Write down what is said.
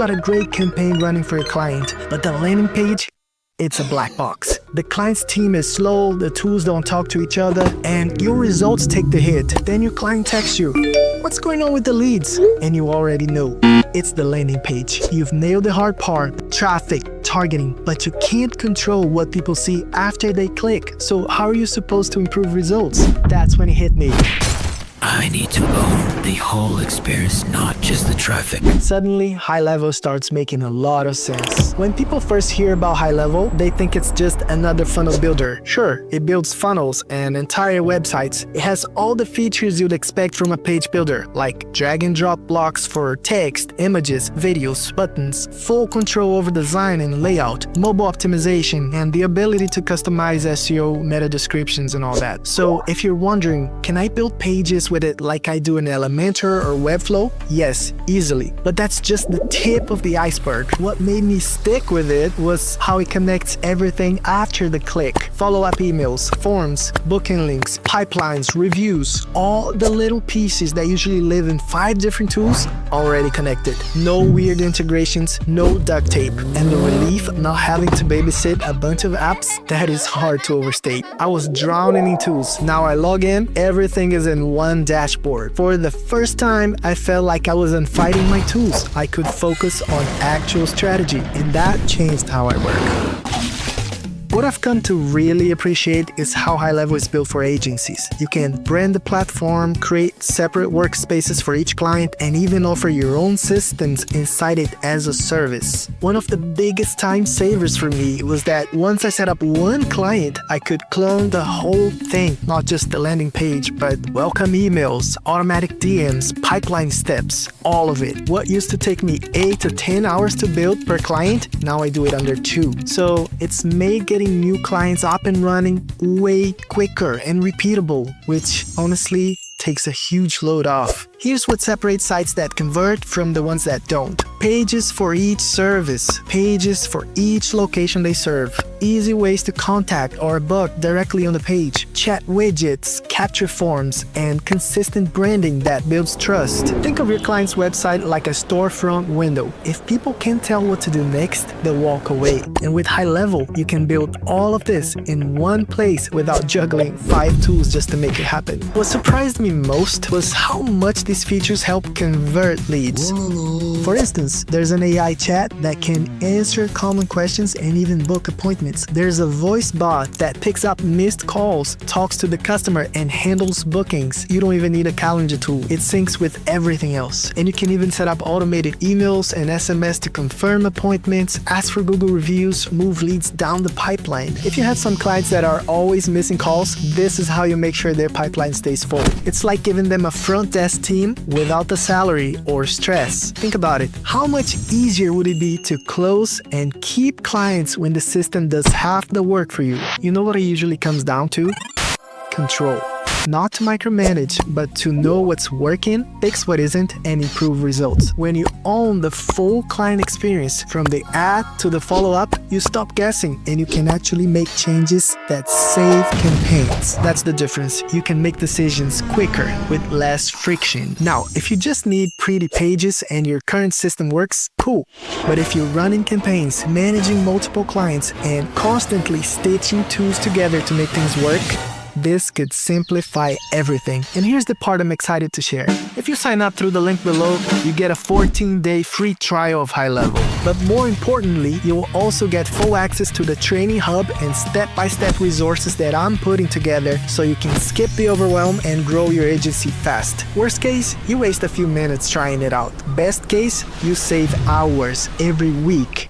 got a great campaign running for your client, but the landing page, it's a black box. The client's team is slow, the tools don't talk to each other, and your results take the hit. Then your client texts you, "What's going on with the leads?" And you already know. It's the landing page. You've nailed the hard part, traffic, targeting, but you can't control what people see after they click. So how are you supposed to improve results? That's when it hit me. I need to own the whole experience, not just the traffic. Suddenly, high level starts making a lot of sense. When people first hear about high level, they think it's just another funnel builder. Sure, it builds funnels and entire websites. It has all the features you'd expect from a page builder, like drag and drop blocks for text, images, videos, buttons, full control over design and layout, mobile optimization, and the ability to customize SEO, meta descriptions, and all that. So if you're wondering, can I build pages with it like I do in Elementor or Webflow? Yes, easily. But that's just the tip of the iceberg. What made me stick with it was how it connects everything after the click. Follow-up emails, forms, booking links, pipelines, reviews, all the little pieces that usually live in 5 different tools already connected. No weird integrations, no duct tape. And the relief of not having to babysit a bunch of apps, that is hard to overstate. I was drowning in tools. Now I log in, everything is in one dashboard. For the first time, I felt like I wasn't fighting my tools. I could focus on actual strategy, and that changed how I work. What I've come to really appreciate is how High Level is built for agencies. You can brand the platform, create separate workspaces for each client, and even offer your own systems inside it as a service. One of the biggest time savers for me was that once I set up one client, I could clone the whole thing, not just the landing page, but welcome emails, automatic DMs, pipeline steps, all of it. What used to take me 8 to 10 hours to build per client, now I do it under 2. So it's made getting new clients up and running way quicker and repeatable, which honestly takes a huge load off. Here's what separates sites that convert from the ones that don't. Pages for each service, pages for each location they serve, easy ways to contact or book directly on the page, chat widgets, capture forms, and consistent branding that builds trust. Think of your client's website like a storefront window. If people can't tell what to do next, they'll walk away. And with High Level, you can build all of this in one place without juggling 5 tools just to make it happen. What surprised me most was how much these features help convert leads. For instance, there's an AI chat that can answer common questions and even book appointments. There's a voice bot that picks up missed calls, talks to the customer, and handles bookings. You don't even need a calendar tool. It syncs with everything else. And you can even set up automated emails and SMS to confirm appointments, ask for Google reviews, move leads down the pipeline. If you have some clients that are always missing calls, this is how you make sure their pipeline stays full. It's like giving them a front desk team without the salary or stress. Think about it. How much easier would it be to close and keep clients when the system does half the work for you? You know what it usually comes down to? Control. Not to micromanage, but to know what's working, fix what isn't, and improve results. When you own the full client experience from the ad to the follow-up, you stop guessing and you can actually make changes that save campaigns. That's the difference. You can make decisions quicker with less friction. Now, if you just need pretty pages and your current system works, cool. But if you're running campaigns, managing multiple clients, and constantly stitching tools together to make things work, this could simplify everything. And here's the part I'm excited to share. If you sign up through the link below, you get a 14-day free trial of High Level. But more importantly, you will also get full access to the training hub and step-by-step resources that I'm putting together so you can skip the overwhelm and grow your agency fast. Worst case, you waste a few minutes trying it out. Best case, you save hours every week.